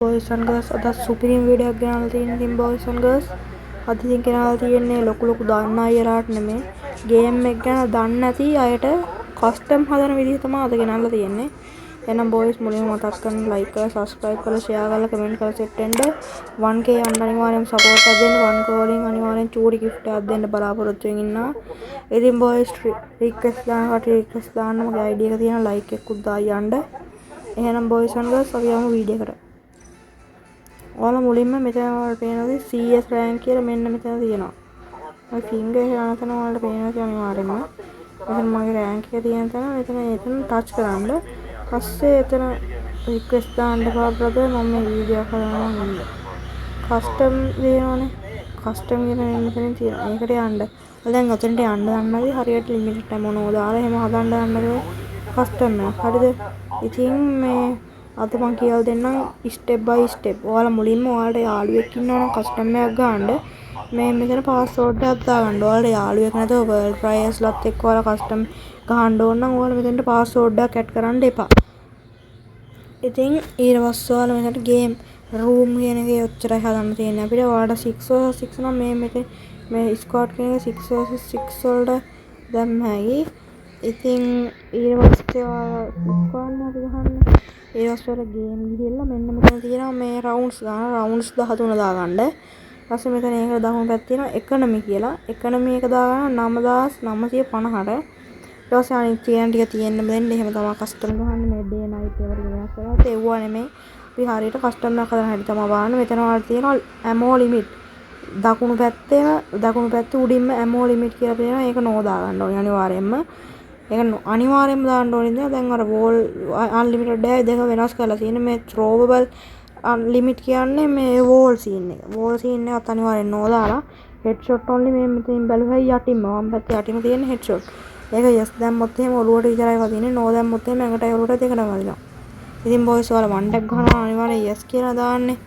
Boys and girls, අද සුපිරිම video එකක් ගෙනල්ලා තියෙන ඉතින් boys and girls අද ඉතින් ගෙනල්ලා තියෙන්නේ ලොකු දන්න අයලාට නෙමෙයි ගේම් එක ගැන දන්නේ නැති අයට කස්ටම් හදන විදිහ තමයි අද ගෙනල්ලා තියෙන්නේ. එහෙනම් boys මුලින්ම මතක් කරන්න like කරලා subscribe කරලා share කරලා comment කරලා set වෙන්න 1k යන්න අනිවාර්යෙන්ම support එකක් දෙන්න 1k වලින් අනිවාර්යෙන් චූටි gift එකක් දෙන්න බලාපොරොත්තු වෙමින් ඉන්නවා. ඉතින් boys request දාන්න මගේ ID එක තියෙනවා like එකකුත් දාලා යන්න. එහෙනම් boys and girls අපි යමු වීඩියෝ එකට. ඔයාලා මුලින්ම මෙතන වලට පේනවාද CS rank කියලා මෙන්න මෙතන තියෙනවා. ඔය finger එක යන තැන වලට පේනවා අනිවාර්යෙන්ම. මෙතන මගේ rank එක තියෙන තැන එතන touch කරන්න. පස්සේ එතන request දාන්න එපා brother මම මේ වීඩියෝ කරනවා නේද. custom දෙනවනේ. custom කියන මෙතනින් තියෙනවා. ඒකට යන්න. දැන් ඔතනට යන්න ගන්නදී හරියට limited amount දාලා එහෙම හදන්න ගන්නද custom එක. හරිද? ඉතින් මේ අද මම කියලා දෙන්නම් step by step. ඔයාලා මුලින්ම ඔයාලට යාළුවෙක් ඉන්නවා නම් custom එකක් ගන්න. මේ මෙතන password එකක් දාගන්න. ඔයාලට යාළුවෙක් නැතුව world trials ලත් එක්ක ඔයාලා custom ගහන්න ඕන නම් ඔයාලා මෙතනට password එකක් add කරන්න එපා. ඉතින් ඊට පස්සේ ඔයාලා මෙතනට game room කියන එකේ ඔච්චරයි හදන්න තියෙන්නේ. අපිට ඔයාලට 6 නම් මේ squad කියන එක 6 වලට දැම්මයි. ඉතින් ඊට පස්සේ ඔයාලා squad එක ගහන්න. ඒ වස්වල ගේම් ගිහිල්ලා මෙන්න මෙතන තියෙනවා මේ රවුන්ඩ්ස් ගන්න රවුන්ඩ්ස් 13 දාගන්න. ඊපස්සේ මෙතන ඒකට දකුණු පැත්තේ තියෙනවා එකොනොමි කියලා. එකොනොමි එක දාගන්න 9950ට. ඊට පස්සේ අනිත් තියෙන ටික තියෙන්න දෙන්න. එහෙම තමයි කස්ටම් ගහන්නේ මේ ඩේ නයිට් ඒවට වෙනස් කරලා. ඒවා නෙමෙයි. අපි හරියට කස්ටම් එකක් හදන හැටි තමයි බලන්න. මෙතන වල තියෙනවා ඇමෝ ලිමිට්. දකුණු පැත්තේ උඩින්ම ඇමෝ ලිමිට් කියලා තියෙනවා. ඒක නෝ දාගන්න ඕනේ අනිවාර්යෙන්ම. ඒක අනිවාර්යෙන්ම දාන්න ඕනේ නේද? දැන් අර wall unlimited එකයි දෙක වෙනස් කරලා තියෙන්නේ. මේ throwable limit කියන්නේ මේ wall scene එක. wall scene එකත් අනිවාර්යෙන් නෝ දාලා headshot only මේ මෙතනින් බැලුවයි යටින්ම වම් පැත්තේ යටින්ම තියෙන headshot. ඒක yes දැම්මොත් එහෙම ඔලුවට විතරයි වදින්නේ. නෝ දැම්මොත් එහෙම ඇඟටයි ඔලුවට දෙකම වදිනවා. ඉතින් boys ඔයාලා one tap ගහනවා අනිවාර්යෙන් yes කියලා දාන්නේ.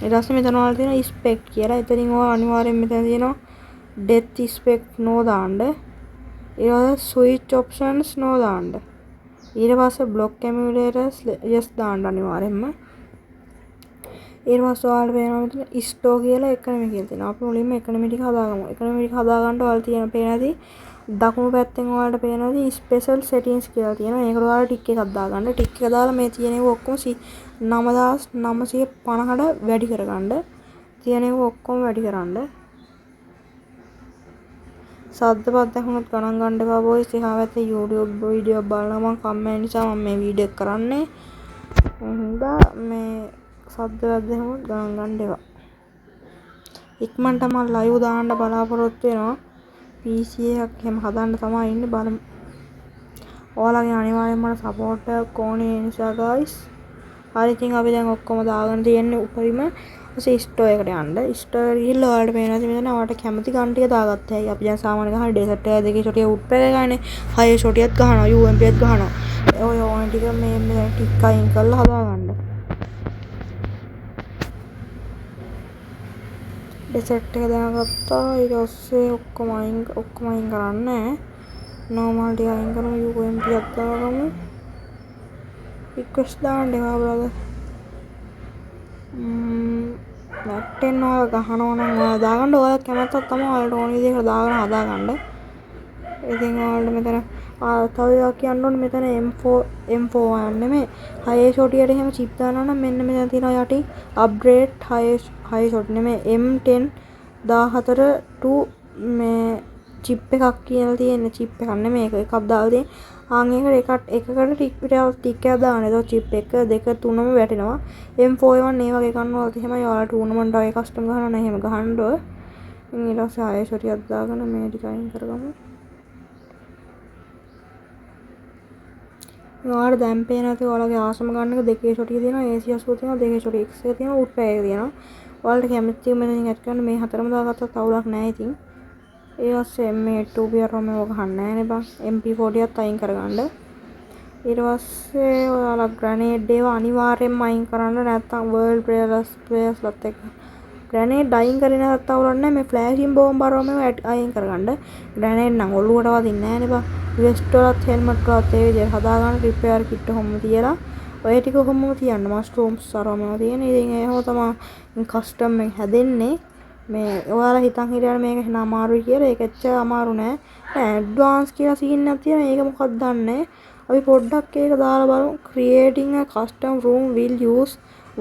ඊට පස්සේ මෙතන ඔයාලා තියෙනවා inspect කියලා. එතනින් ඔයාලා අනිවාර්යෙන් මෙතන තියෙනවා death inspect නෝ දාන්න. ඊට switch options no දාන්න. ඊට පස්සේ block emulators yes දාන්න අනිවාර්යෙන්ම. ඊට පස්සේ ඔයාලට පේනවා මෙතන store කියලා economy කියලා තියෙනවා. අපි මුලින්ම economy ටික හදාගමු. economy ටික හදාගන්න ඔයාලා තියෙන පේනදී දකුණු පැත්තෙන් ඔයාලට පේනදී special settings කියලා තියෙනවා. ඒකට ඔයාලා ටික් එකක් දාගන්න. ටික් එක දාලා මේ තියෙන ඒවා ඔක්කොම 9950ට වැඩි කරගන්න. තියෙන ඒවා ඔක්කොම වැඩි කරන්න. සද්ද පත් ඇහුනොත් ගණන් ගන්න එපා boys. එහා පැත්තේ YouTube වීඩියෝ බලනවා මම කම්මැලි නිසා මම මේ වීඩියෝ එක කරන්නේ. එහෙනම් මේ සද්ද වැද්ද ඇහුනොත් ගණන් ගන්න එපා. ඉක්මනට මම live දාන්න බලාපොරොත්තු වෙනවා. PC එකක් එහෙම හදන්න තමයි ඉන්නේ බලමු. ඔයාලගේ අනිවාර්යෙන්ම මට support එකක් ඕනේ ඒ නිසා guys. හරි ඉතින් අපි දැන් ඔක්කොම දාගෙන තියෙන්නේ උඩරිම ස්ටෝ එකට යන්න. ස්ටෝ එකට ගිහිල්ලා ඔයාලට පේනවා මෙතන ඔයාලට කැමති ගන් ටික දාගත්තා. අපි දැන් සාමාන්‍ය ගහන ඩෙසර්ට් එක දෙකේ ෂොටිය උඩ් පැය ගානේ. හයේ ෂොටියත් ගහනවා UMP එකත් ගහනවා. ඔය ඕන ටික මේ ටික අයින් කරලා හදාගන්න. ඩෙසර්ට් එක දාගත්තා. ඊට පස්සේ ඔක්කොම අයින් කරන්නේ. normal ටික අයින් කරමු UMP එකත් දාගමු. request දාන්න එපා brother. නැට්ටෙන් ඔයාලා ගහනවා නම් ඔයාලා දාගන්න. ඔයාලා කැමැත්තක් තමයි ඔයාලට ඕන විදිහකට දාගෙන හදාගන්න. ඉතින් ඔයාලට මෙතන තව එකක් කියන්න ඕනේ මෙතන M4 නෙමෙයි. හයේ ෂොටියට එහෙම chip දානවා නම් මෙන්න මෙතන තියෙනවා යටින් upgrade හයේ ෂොට් නෙමෙයි M10 14 to මේ chip එකක් කියලා තියෙන chip එකක් නෙමෙයි එකක් දාලා තියෙන. ඒකට එකකට ටික් එකක් දාන්න. ඒක chip 1 2 3ම වැටෙනවා. M41 මේ වගේ කන්නවලත් එහෙමයි ඔයාලා ටූර්නමන්ට් වගේ කස්ටම් ගහනවා නම් එහෙම ගහන්න ඕන. ඊට පස්සේ ආයෙ ෂොටියක් දාගෙන මේ ටික අයින් කරගමු. ඔයාලා දැන් පේන ඇති ඔයාලගේ ආසම ගන්න එක දෙකේ ෂොටිය තියෙනවා. AC80 තියෙනවා. දෙකේ ෂොටිය X එක තියෙනවා. උඩ් පැය එක තියෙනවා. ඔයාලට කැමති මෙතනින් ඇඩ් කරන්න මේ හතරම දාගත්තත් අවුලක් නැහැ ඉතින්. ඊට පස්සේ මේ 2 පියර් රොම එක ගහන්න නැහැ නේ බං. MP40ත් අයින් කරගන්න. ඊට පස්සේ ඔයාලා ග්‍රැනේඩ් ඒවා අනිවාර්යෙන්ම අයින් කරන්න. නැත්නම් world players ලත් එක්ක ග්‍රැනේඩ් අයින් කරේ නැත්නම් අවුලක් නැහැ. මේ ෆ්ලෑෂින් බෝම්බ් අරම අයින් කරගන්න. ග්‍රැනේඩ් නම් ඔළුවට වදින්නේ නැහැ නේ බං. වෙස්ට් වලත් හෙල්මට් වලත් ඒ විදිහට හදාගන්න රිපෙයාර් කිට් කොහොම තියලා ඔය ටික කොහොමද තියන්න මස්රූම්ස් සරම තියෙන. ඉතින් ඒකම තමයි කස්ටම් එක හැදෙන්නේ. මේ ඔයාලා හිතන් හිටියන මේක එහෙම අමාරුයි කියලා. ඒක එච්චර අමාරු නෑ. ඇඩ්වාන්ස් කියලා සීන් එකක් තියෙනවා. ඒක මොකක්ද දන්නේ. අපි පොඩ්ඩක් ඒක දාලා බලමු. Creating a custom room will use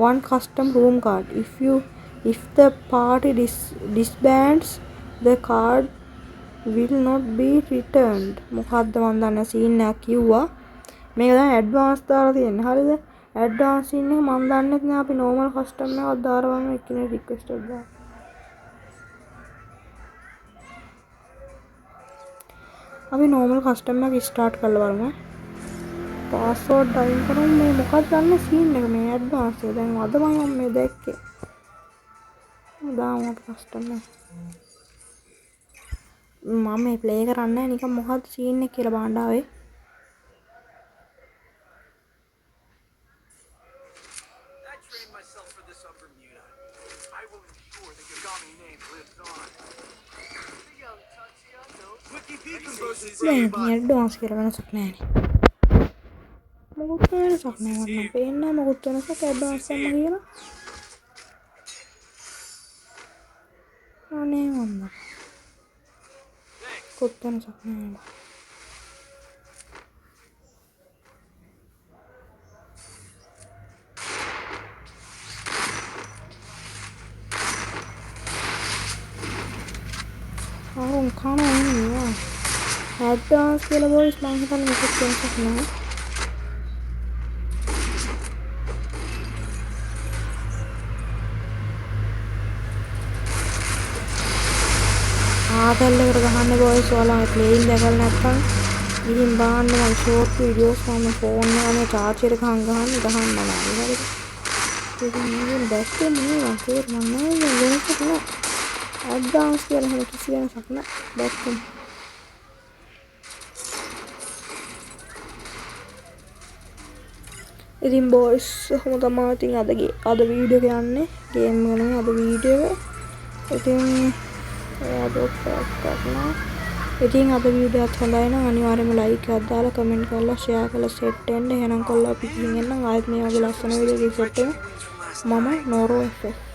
one custom room card. If the party disbands, the card will not be returned. මොකද්ද මන් දන්නේ සීන් එකක් කිව්වා. මේක දැන් ඇඩ්වාන්ස් දාලා තියෙන්නේ. හරිද? ඇඩ්වාන්ස් සීන් එක මන් දන්නේ නැහැ. අපි normal custom එකක් දාලා බලමු. එක්කෙනෙක් රික්වෙස්ට් එකක් දාලා. අපි normal custom එක start කරලා බලමු. password අයින් කරමු. මේ මොකක්ද දන්නේ සීන් එක මේ ඇඩ්වාන්ස් එක. දැන් අද මම මේ දැක්කේ. දාමු අපි custom එක. මම මේ ප්ලේ කරන්නේ නැහැ. නිකන් මොකක්ද සීන් එක කියලා බලන්න ආවේ. මේ ඇඩ්වාන්ස් කියලා වෙනසක් නැහැ නේ. මොකක් වෙනසක් නැහැ මට නම් පේන්නේ නැහැ මොකක් වෙනසක් ඇඩ්වාන්ස් එකම කියලා. අනේ මන්ද. කොත් වෙනසක් නැහැ. ආරොන් කනවා ඇඩ්වාන්ස් කියලා බොයිස් මං හිතන්නේ මේක වෙනසක් නෑ. ආතල්ලකට ගහන්න බොයිස් ඔයාලා මේ ප්ලේයින් දැකලා නැත්නම් ඉතින් බලන්න මම ෂෝට් වීඩියෝස් මම ෆෝන් එකේ චාර්ජර් එක ගහන්න නෑ. හරිද? ඉතින් මේක දැක්කේ නේ මම නෑ වෙනසක් නෑ. ඇඩ්වාන්ස් කියලා හැම කිසි වෙනසක් නෑ. දැක්කේ. ඉතින් බොයිස් කොහොම තමයි ඉතින් අද වීඩියෝ එක යන්නේ ගේම් එක නෙමෙයි අද වීඩියෝ එක. ඉතින් ඉතින් අද වීඩියෝ එකත් හොඳයි නම් අනිවාර්යයෙන්ම ලයික් එකක් දාලා කමෙන්ට් කරලා ෂෙයා කරලා සෙට් වෙන්න. එහෙනම් කොල්ලා අපි ගිහින් එන්නම් ආයෙත් මේ වගේ ලස්සන වීඩියෝ එකක් සෙට් වෙමු. මම නෝරෝ FF